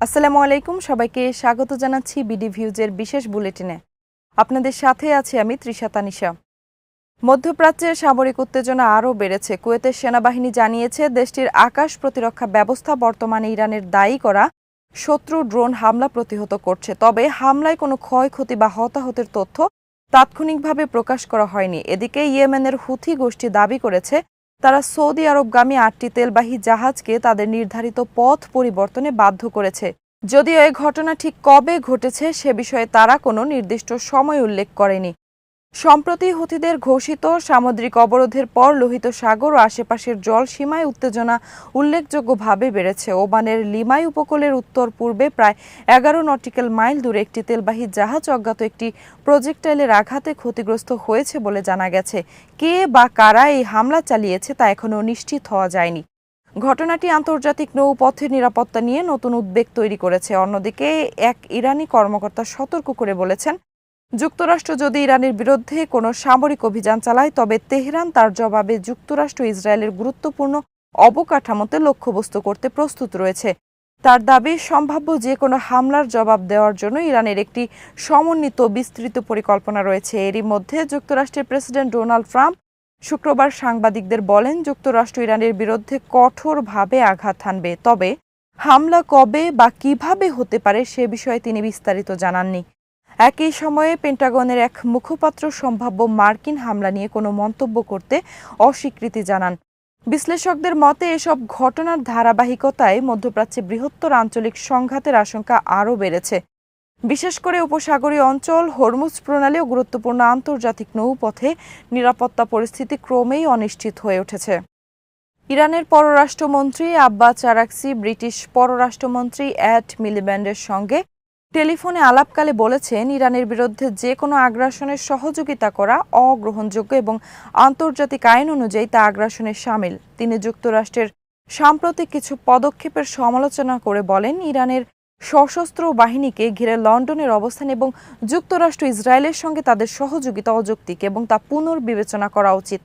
আসসালামু আলাইকুম, সবাইকে স্বাগত জানাচ্ছি বিডি ভিউজের বিশেষ বুলেটিনে। আপনাদের সাথে আছি আমি তৃষা তানিশা। মধ্যপ্রাচ্যে সামরিক উত্তেজনা আরও বেড়েছে। কুয়েতের সেনাবাহিনী জানিয়েছে দেশটির আকাশ প্রতিরক্ষা ব্যবস্থা বর্তমানে ইরানের দায়ী করা শত্রু ড্রোন হামলা প্রতিহত করছে। তবে হামলায় কোনো ক্ষয়ক্ষতি বা হতাহতের তথ্য তাৎক্ষণিকভাবে প্রকাশ করা হয়নি। এদিকে ইয়েমেনের হুথি গোষ্ঠী দাবি করেছে তারা সৌদি আরবগামী 8টি তেলবাহী জাহাজকে তাদের নির্ধারিত পথ পরিবর্তনে বাধ্য করেছে। যদিও এ ঘটনা ঠিক কবে ঘটেছে সে বিষয়ে তারা কোনো নির্দিষ্ট সময় উল্লেখ করেনি। সম্প্রতি হুথিদের ঘোষিত সামুদ্রিক অবরোধের পর লোহিত সাগর ও আশেপাশের জলসীমায় উত্তেজনা উল্লেখযোগ্যভাবে বেড়েছে। ওমানের লিমাই উপকূলের উত্তর পূর্বে প্রায় 11 নটিক্যাল মাইল দূরে একটি তেলবাহী জাহাজ অজ্ঞাত একটি প্রজেক্টাইলের আঘাতে ক্ষতিগ্রস্ত হয়েছে বলে জানা গেছে। কে বা কারা এই হামলা চালিয়েছে তা এখনও নিশ্চিত হওয়া যায়নি। ঘটনাটি আন্তর্জাতিক নৌপথের নিরাপত্তা নিয়ে নতুন উদ্বেগ তৈরি করেছে। অন্যদিকে এক ইরানি কর্মকর্তা সতর্ক করে বলেছেন, যুক্তরাষ্ট্র যদি ইরানের বিরুদ্ধে কোনো সামরিক অভিযান চালায় তবে তেহরান তার জবাবে যুক্তরাষ্ট্র ইসরায়েলের গুরুত্বপূর্ণ অবকাঠামোতে লক্ষ্যবস্তু করতে প্রস্তুত রয়েছে। তার দাবি, সম্ভাব্য যে কোনো হামলার জবাব দেওয়ার জন্য ইরানের একটি সমন্বিত বিস্তৃত পরিকল্পনা রয়েছে। এরই মধ্যে যুক্তরাষ্ট্রের প্রেসিডেন্ট ডোনাল্ড ট্রাম্প শুক্রবার সাংবাদিকদের বলেন, যুক্তরাষ্ট্র ইরানের বিরুদ্ধে কঠোরভাবে আঘাত হানবে। তবে হামলা কবে বা কিভাবে হতে পারে সে বিষয়ে তিনি বিস্তারিত জানাননি। একই সময়ে পেন্টাগনের এক মুখপাত্র সম্ভাব্য মার্কিন হামলা নিয়ে কোনো মন্তব্য করতে অস্বীকৃতি জানান। বিশ্লেষকদের মতে এসব ঘটনার ধারাবাহিকতায় মধ্যপ্রাচ্যে বৃহত্তর আঞ্চলিক সংঘাতের আশঙ্কা আরও বেড়েছে। বিশেষ করে উপসাগরীয় অঞ্চল, হরমুজ প্রণালী ও গুরুত্বপূর্ণ আন্তর্জাতিক নৌপথে নিরাপত্তা পরিস্থিতি ক্রমেই অনিশ্চিত হয়ে উঠেছে। ইরানের পররাষ্ট্রমন্ত্রী আব্বাস আরাকচি ব্রিটিশ পররাষ্ট্রমন্ত্রী এড মিলিব্যান্ডের সঙ্গে টেলিফোনে আলাপকালে বলেছেন, ইরানের বিরুদ্ধে যে কোনো আগ্রাসনের সহযোগিতা করা অগ্রহণযোগ্য এবং আন্তর্জাতিক আইন অনুযায়ী তা আগ্রাসনের শামিল। তিনি যুক্তরাষ্ট্রের সাম্প্রতিক কিছু পদক্ষেপের সমালোচনা করে বলেন, ইরানের সশস্ত্র বাহিনীকে ঘিরে লন্ডনের অবস্থান এবং যুক্তরাষ্ট্র ইসরায়েলের সঙ্গে তাদের সহযোগিতা অযৌক্তিক এবং তা পুনর্বিবেচনা করা উচিত।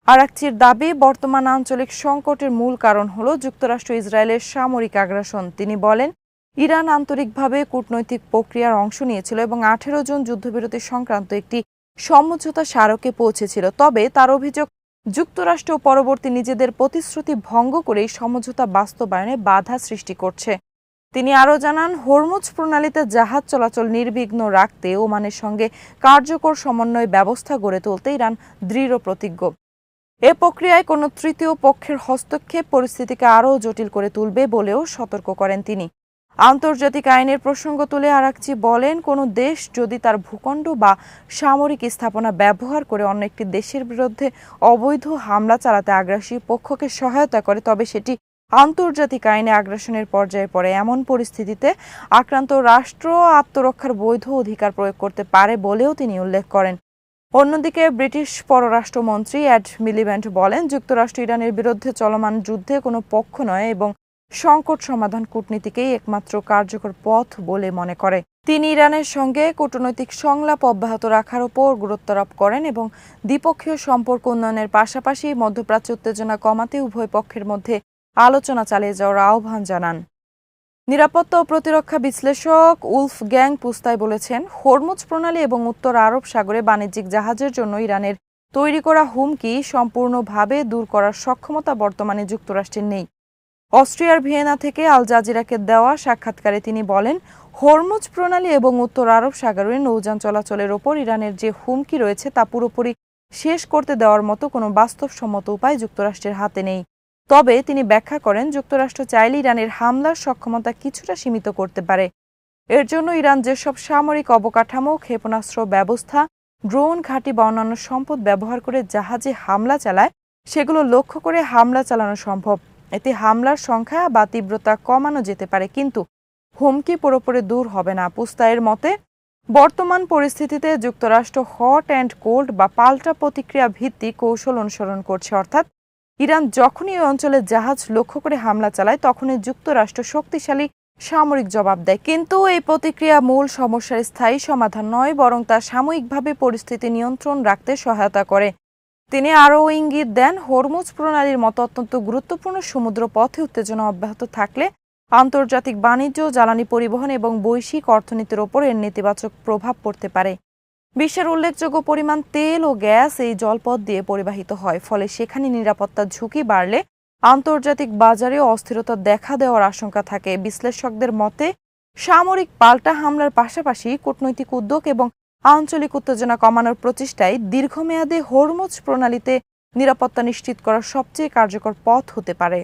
আরাকচির দাবি, বর্তমান আঞ্চলিক সংকটের মূল কারণ হল যুক্তরাষ্ট্র ইসরায়েলের সামরিক আগ্রাসন। তিনি বলেন, ইরান আন্তরিকভাবে কূটনৈতিক প্রক্রিয়ার অংশ নিয়েছিল এবং 18 জুন যুদ্ধবিরতি সংক্রান্ত একটি সমঝোতা স্মারকে পৌঁছেছিল। তবে তার অভিযোগ, যুক্তরাষ্ট্র পরবর্তী নিজেদের প্রতিশ্রুতি ভঙ্গ করে এই সমঝোতা বাস্তবায়নে বাধা সৃষ্টি করছে। তিনি আরও জানান, হরমুজ প্রণালীতে জাহাজ চলাচল নির্বিঘ্ন রাখতে ওমানের সঙ্গে কার্যকর সমন্বয় ব্যবস্থা গড়ে তুলতে ইরান দৃঢ় প্রতিজ্ঞ। এ প্রক্রিয়ায় কোনো তৃতীয় পক্ষের হস্তক্ষেপ পরিস্থিতিকে আরও জটিল করে তুলবে বলেও সতর্ক করেন তিনি। আন্তর্জাতিক আইনের প্রসঙ্গ তুলে আরাকচি বলেন, কোনো দেশ যদি তার ভূখণ্ড বা সামরিক স্থাপনা ব্যবহার করে অন্য একটি দেশের বিরুদ্ধে অবৈধ হামলা চালাতে আগ্রাসী পক্ষকে সহায়তা করে তবে সেটি আন্তর্জাতিক আইনে আগ্রাসনের পর্যায়ে পড়ে। এমন পরিস্থিতিতে আক্রান্ত রাষ্ট্র আত্মরক্ষার বৈধ অধিকার প্রয়োগ করতে পারে বলেও তিনি উল্লেখ করেন। অন্যদিকে ব্রিটিশ পররাষ্ট্রমন্ত্রী এড মিলিব্যান্ড বলেন, যুক্তরাষ্ট্র ইরানের বিরুদ্ধে চলমান যুদ্ধে কোনো পক্ষ নয় এবং সংকট সমাধান কূটনীতিকেই একমাত্র কার্যকর পথ বলে মনে করে। তিনি ইরানের সঙ্গে কূটনৈতিক সংলাপ অব্যাহত রাখার উপর গুরুত্বারোপ করেন এবং দ্বিপক্ষীয় সম্পর্ক উন্নয়নের পাশাপাশি মধ্যপ্রাচ্য উত্তেজনা কমাতে উভয় পক্ষের মধ্যে আলোচনা চালিয়ে যাওয়ার আহ্বান জানান। নিরাপত্তা ও প্রতিরক্ষা বিশ্লেষক উলফগ্যাং পুস্তাই বলেছেন, হরমুজ প্রণালী এবং উত্তর আরব সাগরে বাণিজ্যিক জাহাজের জন্য ইরানের তৈরি করা হুমকি সম্পূর্ণভাবে দূর করার সক্ষমতা বর্তমানে যুক্তরাষ্ট্রের নেই। অস্ট্রিয়ার ভিয়েনা থেকে আল জাজিরাকে দেওয়া সাক্ষাৎকারে তিনি বলেন, হরমুজ প্রণালী এবং উত্তর আরব সাগরে নৌযান চলাচলের ওপর ইরানের যে হুমকি রয়েছে তা পুরোপুরি শেষ করতে দেওয়ার মতো কোনো বাস্তবসম্মত উপায় যুক্তরাষ্ট্রের হাতে নেই। তবে তিনি ব্যাখ্যা করেন, যুক্তরাষ্ট্র চাইলে ইরানের হামলার সক্ষমতা কিছুটা সীমিত করতে পারে। এর জন্য ইরান যেসব সামরিক অবকাঠামো, ক্ষেপণাস্ত্র ব্যবস্থা, ড্রোন ঘাঁটি বা অন্যান্য সম্পদ ব্যবহার করে জাহাজে হামলা চালায় সেগুলো লক্ষ্য করে হামলা চালানো সম্ভব। এতে হামলার সংখ্যা বা তীব্রতা কমানো যেতে পারে, কিন্তু হুমকি পুরোপুরি দূর হবে না। পুস্তাইয়ের মতে, বর্তমান পরিস্থিতিতে যুক্তরাষ্ট্র হট অ্যান্ড কোল্ড বা পাল্টা প্রতিক্রিয়া ভিত্তিক কৌশল অনুসরণ করছে। অর্থাৎ ইরান যখনই এই অঞ্চলে জাহাজ লক্ষ্য করে হামলা চালায় তখনই যুক্তরাষ্ট্র শক্তিশালী সামরিক জবাব দেয়। কিন্তু এই প্রতিক্রিয়া মূল সমস্যার স্থায়ী সমাধান নয়, বরং তা সাময়িকভাবে পরিস্থিতি নিয়ন্ত্রণ রাখতে সহায়তা করে। তিনি আরও ইঙ্গিত দেন, হরমুজ প্রণালীর মতো অত্যন্ত গুরুত্বপূর্ণ সমুদ্র পথে উত্তেজনা অব্যাহত থাকলে আন্তর্জাতিক বাণিজ্য, জ্বালানি পরিবহন এবং বৈশ্বিক অর্থনীতির ওপর এর নেতিবাচক প্রভাব পড়তে পারে। বিশ্বের উল্লেখযোগ্য পরিমাণ তেল ও গ্যাস এই জলপথ দিয়ে পরিবাহিত হয়, ফলে সেখানে নিরাপত্তার ঝুঁকি বাড়লে আন্তর্জাতিক বাজারে অস্থিরতা দেখা দেওয়ার আশঙ্কা থাকে। বিশ্লেষকদের মতে সামরিক পাল্টা হামলার পাশাপাশি কূটনৈতিক উদ্যোগ এবং আঞ্চলিক উত্তেজনা কমানোর প্রচেষ্টায় দীর্ঘমেয়াদে হরমুজ প্রণালীতে নিরাপত্তা নিশ্চিত করার সবচেয়ে কার্যকর পথ হতে পারে।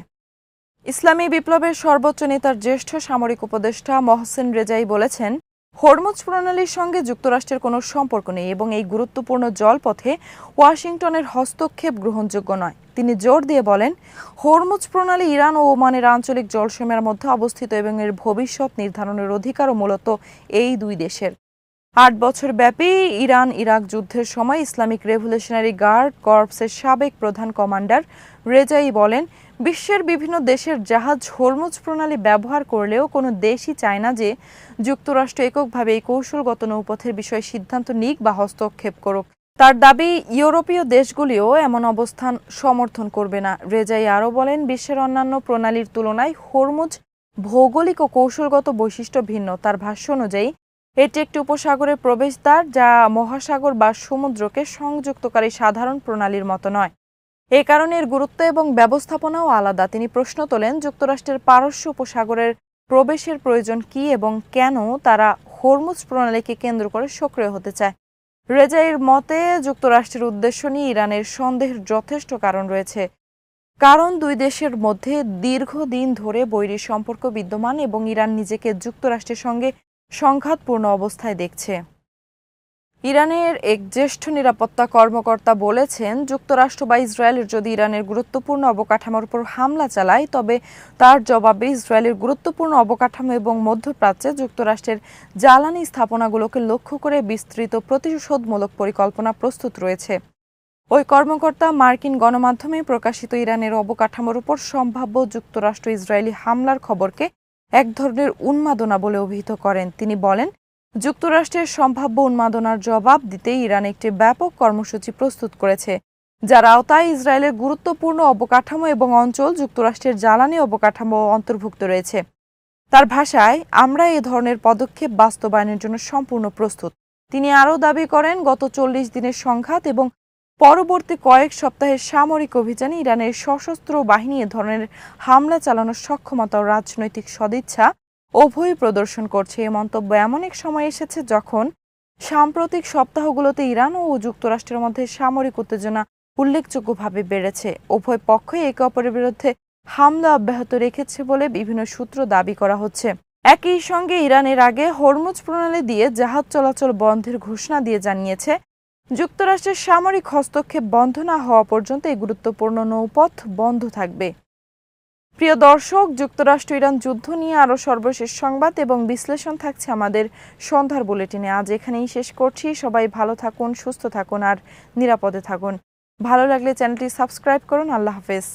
ইসলামী বিপ্লবের সর্বোচ্চ নেতার জ্যেষ্ঠ সামরিক উপদেষ্টা মহসেন রেজাই বলেছেন, হরমুজ প্রণালীর সঙ্গে যুক্তরাষ্ট্রের কোনো সম্পর্ক নেই এবং এই গুরুত্বপূর্ণ জলপথে ওয়াশিংটনের হস্তক্ষেপ গ্রহণযোগ্য নয়। তিনি জোর দিয়ে বলেন, হরমুজ প্রণালী ইরান ও ওমানের আঞ্চলিক জলসীমার মধ্যে অবস্থিত এবং এর ভবিষ্যৎ নির্ধারণের অধিকারও মূলত এই দুই দেশের। ৮ বছর ব্যাপী ইরান ইরাক যুদ্ধের সময় ইসলামিক রেভলিউশনারি গার্ড কর্পসের সাবেক প্রধান কমান্ডার রেজাই বলেন, বিশ্বের বিভিন্ন দেশের জাহাজ হরমুজ প্রণালী ব্যবহার করলেও কোনো দেশই চায় না যে যুক্তরাষ্ট্র এককভাবে এই কৌশলগত নৌপথের বিষয়ে সিদ্ধান্ত নিক বা হস্তক্ষেপ করুক। তার দাবি, ইউরোপীয় দেশগুলিও এমন অবস্থান সমর্থন করবে না। রেজাই আরও বলেন, বিশ্বের অন্যান্য প্রণালীর তুলনায় হরমুজ ভৌগোলিক ও কৌশলগত বৈশিষ্ট্য ভিন্ন। তার ভাষ্য অনুযায়ী এটি একটি উপসাগরের প্রবেশদ্বার, যা মহাসাগর বা সমুদ্রকে সংযুক্তকারী সাধারণ প্রণালীর মতো নয়। এ কারণে এর গুরুত্ব এবং ব্যবস্থাপনাও আলাদা। তিনি প্রশ্ন তোলেন, যুক্তরাষ্ট্রের পারস্য উপসাগরের প্রবেশের প্রয়োজন কি এবং কেন তারা হরমুজ প্রণালীকে কেন্দ্র করে সক্রিয় হতে চায়। রেজাইয়ের মতে যুক্তরাষ্ট্রের উদ্দেশ্য নিয়ে ইরানের সন্দেহের যথেষ্ট কারণ রয়েছে, কারণ দুই দেশের মধ্যে দীর্ঘদিন ধরে বৈরী সম্পর্ক বিদ্যমান এবং ইরান নিজেকে যুক্তরাষ্ট্রের সঙ্গে সংঘাতপূর্ণ অবস্থায় দেখছে। ইরানের এক জ্যেষ্ঠ নিরাপত্তা কর্মকর্তা বলেছেন, যুক্তরাষ্ট্র বা ইসরায়েল যদি ইরানের গুরুত্বপূর্ণ অবকাঠামোর উপর হামলা চালায়, তবে তার জবাবে ইসরায়েলের গুরুত্বপূর্ণ অবকাঠামো এবং মধ্যপ্রাচ্যে যুক্তরাষ্ট্রের জ্বালানি স্থাপনাগুলোকে লক্ষ্য করে বিস্তৃত প্রতিশোধমূলক পরিকল্পনা প্রস্তুত রয়েছে। ওই কর্মকর্তা মার্কিন গণমাধ্যমে প্রকাশিত ইরানের অবকাঠামোর উপর সম্ভাব্য যুক্তরাষ্ট্র ইসরায়েলি হামলার খবরকে এক ধরনের উন্মাদনা বলে অভিহিত করেন। তিনি বলেন, যুক্তরাষ্ট্রের সম্ভাব্য উন্মাদনার জবাব দিতে ইরান একটি ব্যাপক কর্মসূচি প্রস্তুত করেছে, যার আওতায় ইসরায়েলের গুরুত্বপূর্ণ অবকাঠামো এবং অঞ্চল যুক্তরাষ্ট্রের জ্বালানি অবকাঠামো অন্তর্ভুক্ত রয়েছে। তার ভাষায়, আমরা এই ধরনের পদক্ষেপ বাস্তবায়নের জন্য সম্পূর্ণ প্রস্তুত। তিনি আরও দাবি করেন, গত ৪০ দিনের সংঘাত এবং পরবর্তী কয়েক সপ্তাহের সামরিক অভিযানে ইরানের সশস্ত্র বাহিনী এ ধরনের হামলা চালানোর সক্ষমতা ও রাজনৈতিক সদিচ্ছা উভয়ই প্রদর্শন করছে। এই মন্তব্য এমন এক সময় এসেছে যখন সাম্প্রতিক সপ্তাহগুলোতে ইরান ও যুক্তরাষ্ট্রের মধ্যে সামরিক উত্তেজনা উল্লেখযোগ্যভাবে বেড়েছে। উভয় পক্ষই একে অপরের বিরুদ্ধে হামলা অব্যাহত রেখেছে বলে বিভিন্ন সূত্র দাবি করা হচ্ছে। একই সঙ্গে ইরানের আগে হরমুজ প্রণালী দিয়ে জাহাজ চলাচল বন্ধের ঘোষণা দিয়ে জানিয়েছে, যুক্তরাষ্ট্রের সামরিক হস্তক্ষেপ বন্ধ না হওয়া পর্যন্ত এই গুরুত্বপূর্ণ নৌপথ বন্ধ থাকবে। প্রিয় দর্শক, যুক্তরাষ্ট্র ইরান যুদ্ধ নিয়ে আরও সর্বশেষ সংবাদ এবং বিশ্লেষণ থাকছে আমাদের সন্ধ্যার বুলেটিনে। আজ এখানেই শেষ করছি। সবাই ভালো থাকুন, সুস্থ থাকুন আর নিরাপদে থাকুন। ভালো লাগলে চ্যানেলটি সাবস্ক্রাইব করুন। আল্লাহ হাফেজ।